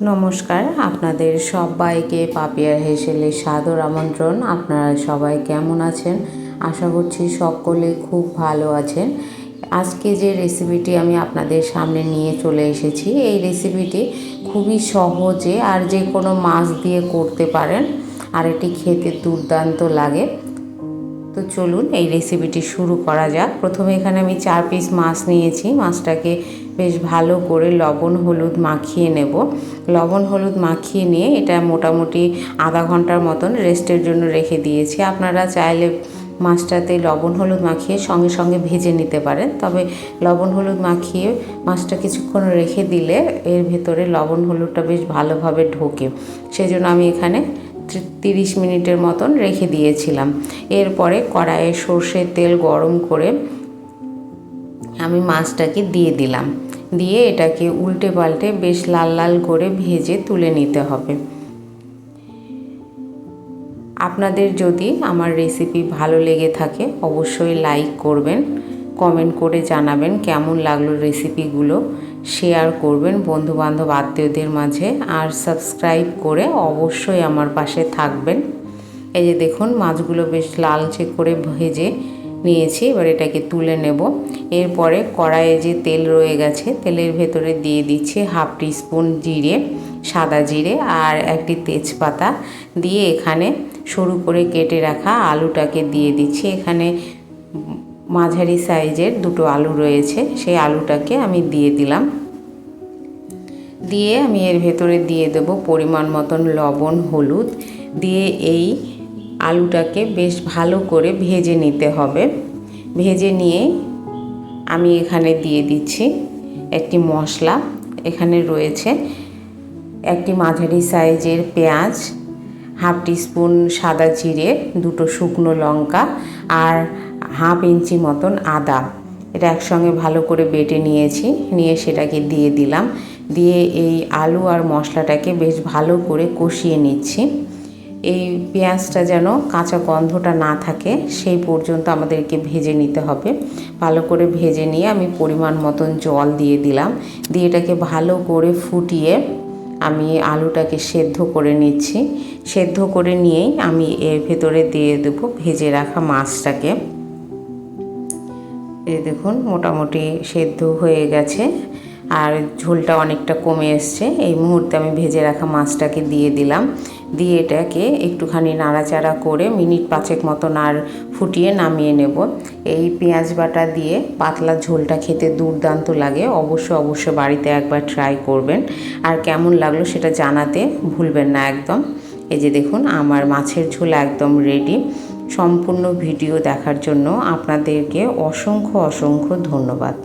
নমস্কার, আপনাদের সবাইকে পাপিয়ার হেসেলের সাদর আমন্ত্রণ। আপনারা সবাই কেমন আছেন? আশা করছি সকলে খুব ভালো আছেন। আজকে যে রেসিপিটি আমি আপনাদের সামনে নিয়ে চলে এসেছি, এই রেসিপিটি খুবই সহজে আর যে কোনো মাছ দিয়ে করতে পারেন, আর এটি খেতে দুর্দান্ত লাগে। তো চলুন এই রেসিপিটি শুরু করা যাক। প্রথমে এখানে আমি 4 পিস মাছ নিয়েছি। মাছটাকে বেশ ভালো করে লবণ হলুদ মাখিয়ে নেব। লবণ হলুদ মাখিয়ে নিয়ে এটা মোটামুটি আধা ঘন্টার মতন রেস্টের জন্য রেখে দিয়েছি। আপনারা চাইলে মাছটাতে লবণ হলুদ মাখিয়ে সঙ্গে সঙ্গে ভেজে নিতে পারেন, তবে লবণ হলুদ মাখিয়ে মাছটা কিছুক্ষণ রেখে দিলে এর ভেতরে লবণ হলুদটা বেশ ভালোভাবে ঢোকে। সেজন্য আমি এখানে 30 মিনিটের মতন রেখে দিয়েছিলাম। এরপরে কড়াইয়ে সর্ষের তেল গরম করে আমি মাছটাকে দিয়ে দিলাম। দিয়ে এটাকে উল্টে পাল্টে বেশ লাল লাল করে ভেজে তুলে নিতে হবে। আপনাদের যদি আমার রেসিপি ভালো লেগে থাকে অবশ্যই লাইক করবেন, কমেন্ট করে জানাবেন কেমন লাগলো রেসিপিগুলো, শেয়ার করবেন বন্ধুবান্ধব আত্মীয়দের মাঝে, আর সাবস্ক্রাইব করে অবশ্যই আমার পাশে থাকবেন। এই যে দেখুন মাছগুলো বেশ লালচে করে ভেজে নিয়েছি। এবার এটাকে তুলে নেব। এরপরে কড়াইয়ে যে তেল রয়ে গেছে তেলের ভেতরে দিয়ে দিচ্ছি 1/2 টিস্পুন জিরে, সাদা জিরে আর একটি তেজপাতা দিয়ে এখানে সরু করে কেটে রাখা আলুটাকে দিয়ে দিচ্ছি। এখানে মাঝারি সাইজের 2টো আলু রয়েছে, সেই আলুটাকে আমি দিয়ে দিলাম। দিয়ে আমি এর ভেতরে দিয়ে দেব পরিমাণ মতন লবণ হলুদ, দিয়ে এই আলুটাকে বেশ ভালো করে ভেজে নিতে হবে। ভেজে নিয়ে আমি এখানে দিয়ে দিচ্ছি একটি মশলা। এখানে রয়েছে একটি মাঝারি সাইজের পেঁয়াজ, 1/2 টিস্পুন সাদা জিরে, 2টো শুকনো লঙ্কা আর 1/2 ইঞ্চি মতন আদা। এটা একসঙ্গে ভালো করে বেটে নিয়েছি, নিয়ে সেটাকে দিয়ে দিলাম। দিয়ে এই আলু আর মশলাটাকে বেশ ভালো করে কষিয়ে নিচ্ছি। এই পেঁয়াজটা যেন কাঁচা গন্ধটা না থাকে সেই পর্যন্ত আমাদেরকে ভেজে নিতে হবে। ভালো করে ভেজে নিয়ে আমি পরিমাণ মতন জল দিয়ে দিলাম। দিয়ে এটাকে ভালো করে ফুটিয়ে আমি আলুটাকে সেদ্ধ করে নিচ্ছি। সেদ্ধ করে নিয়েই আমি এর ভেতরে দিয়ে দেবো ভেজে রাখা মাছটাকে। এই দেখুন মোটামুটি সেদ্ধ হয়ে গেছে আর ঝোলটা অনেকটা কমে এসছে। এই মুহূর্তে আমি ভেজে রাখা মাছটাকে দিয়ে দিলাম। দিয়ে এটাকে একটুখানি নাড়াচাড়া করে মিনিট 5 মতন আর ফুটিয়ে নামিয়ে নেব। এই পেঁয়াজ বাটা দিয়ে পাতলা ঝোলটা খেতে দুর্দান্ত লাগে। অবশ্যই বাড়িতে একবার ট্রাই করবেন, আর কেমন লাগলো সেটা জানাতে ভুলবেন না একদম। এই যে দেখুন আমার মাছের ঝোল একদম রেডি। সম্পূর্ণ ভিডিও দেখার জন্য আপনাদেরকে অসংখ্য ধন্যবাদ।